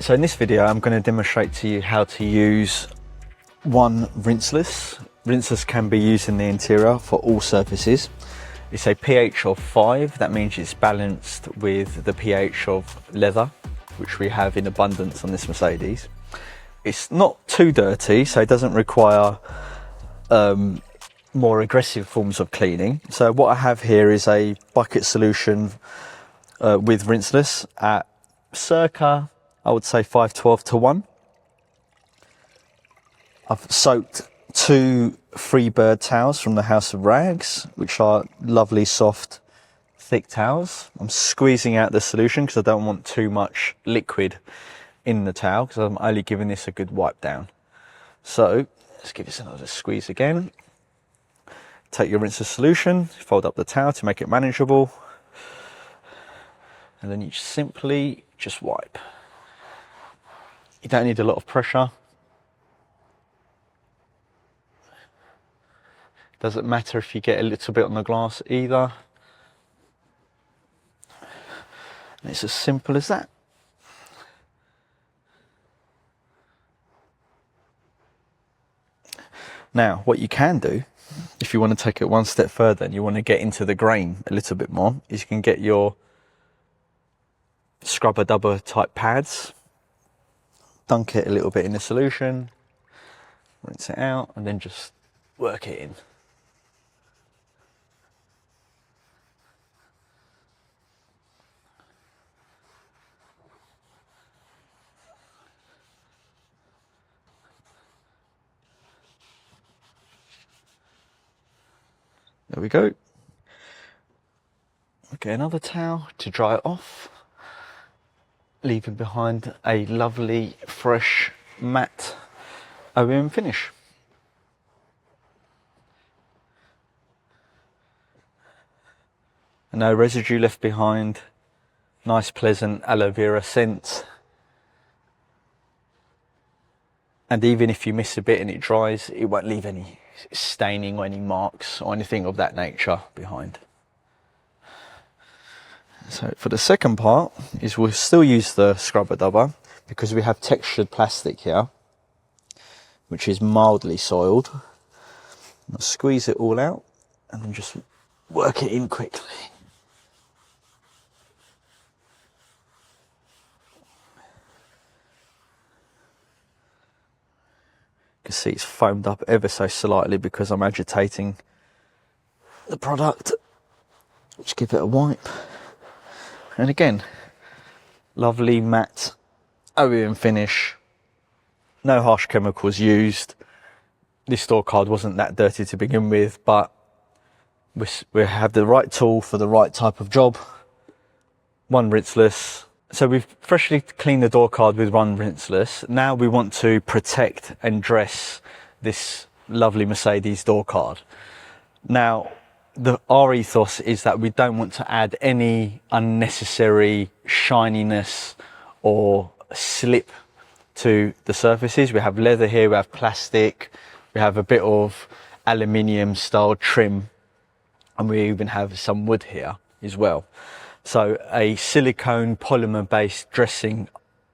So in this video I'm going to demonstrate to you how to use one Rinseless. Rinseless can be used in the interior for all surfaces. It's a pH of 5, that means it's balanced with the pH of leather, which we have in abundance on this Mercedes. It's not too dirty, so it doesn't require more aggressive forms of cleaning. So what I have here is a bucket solution with Rinseless at circa, I would say 512 to 1. I've soaked 2 Freebird towels from the House of Rags, which are lovely, soft, thick towels. I'm squeezing out the solution because I don't want too much liquid in the towel, because I'm only giving this a good wipe down. So let's give this another squeeze again. Take your Rinseless solution, fold up the towel to make it manageable, and then you simply just wipe. You don't need a lot of pressure. Doesn't matter if you get a little bit on the glass either. And it's as simple as that. Now, what you can do, if you want to take it one step further and you want to get into the grain a little bit more, is you can get your scrubber dubber type pads, dunk it a little bit in the solution, rinse it out, and then just work it in. There we go. Okay, another towel to dry it off, leaving behind a lovely, fresh, matte OEM finish. And no residue left behind. Nice, pleasant aloe vera scent. And even if you miss a bit and it dries, it won't leave any staining or any marks or anything of that nature behind. So for the second part is we'll still use the scrubber dubber, because we have textured plastic here, which is mildly soiled. I'll squeeze it all out and then just work it in quickly. You can see it's foamed up ever so slightly because I'm agitating the product. Just give it a wipe. And again, lovely matte OEM finish. No harsh chemicals used. This door card wasn't that dirty to begin with, but we have the right tool for the right type of job. One Rinseless. So we've freshly cleaned the door card with one Rinseless. Now we want to protect and dress this lovely Mercedes door card. Now, our ethos is that we don't want to add any unnecessary shininess or slip to the surfaces. We have leather here, we have plastic, we have a bit of aluminium style trim, and we even have some wood here as well. So a silicone polymer based dressing,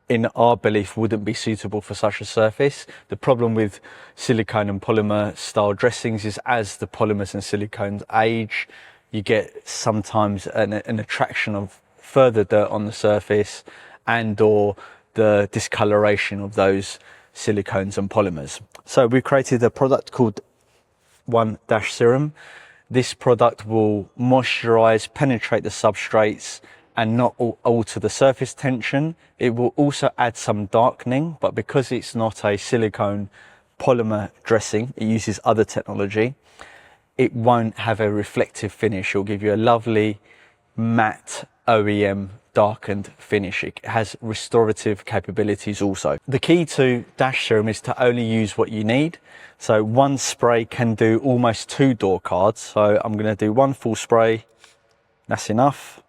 in our belief, wouldn't be suitable for such a surface. The problem with silicone and polymer style dressings is as the polymers and silicones age, you get sometimes an attraction of further dirt on the surface and or the discoloration of those silicones and polymers. So we created a product called Dash Serum. This product will moisturize, penetrate the substrates, and not alter the surface tension. It will also add some darkening, but because it's not a silicone polymer dressing, it uses other technology, it won't have a reflective finish. It'll give you a lovely matte OEM darkened finish. It has restorative capabilities also. The key to Dash Serum is to only use what you need. So one spray can do almost 2 door cards. So I'm going to do 1 full spray. That's enough.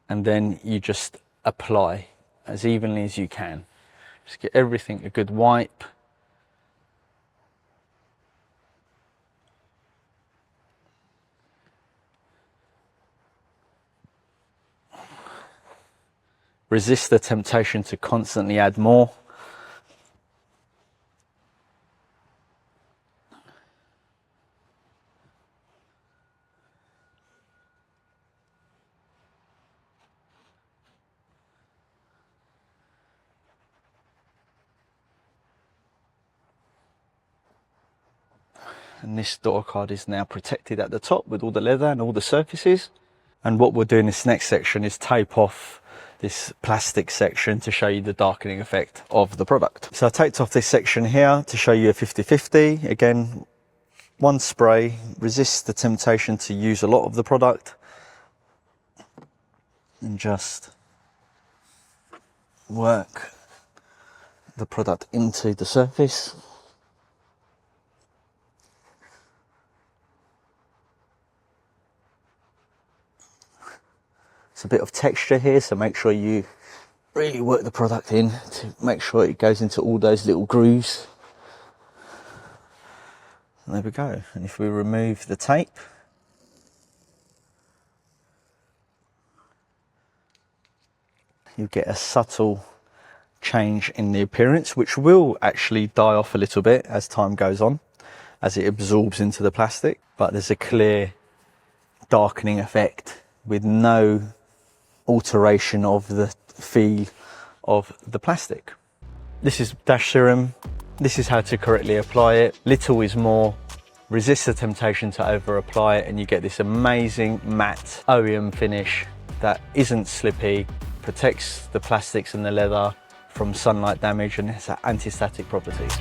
And then you just apply as evenly as you can. Just get everything a good wipe. resist the temptation to constantly add more. And this door card is now protected at the top with all the leather and all the surfaces. And what we'll do in this next section is tape off this plastic section to show you the darkening effect of the product. So I taped off this section here to show you a 50-50. Again, one spray, resist the temptation to use a lot of the product, and just work the product into the surface. A bit of texture here, so make sure you really work the product in to make sure it goes into all those little grooves. And there we go. And if we remove the tape, you get a subtle change in the appearance, which will actually die off a little bit as time goes on, as it absorbs into the plastic. But there's a clear darkening effect with no alteration of the feel of the plastic. This is Dash Serum. This is how to correctly apply it. Little is more. Resist the temptation to over apply it, and you get this amazing matte OEM finish that isn't slippy, protects the plastics and the leather from sunlight damage, and has anti-static properties.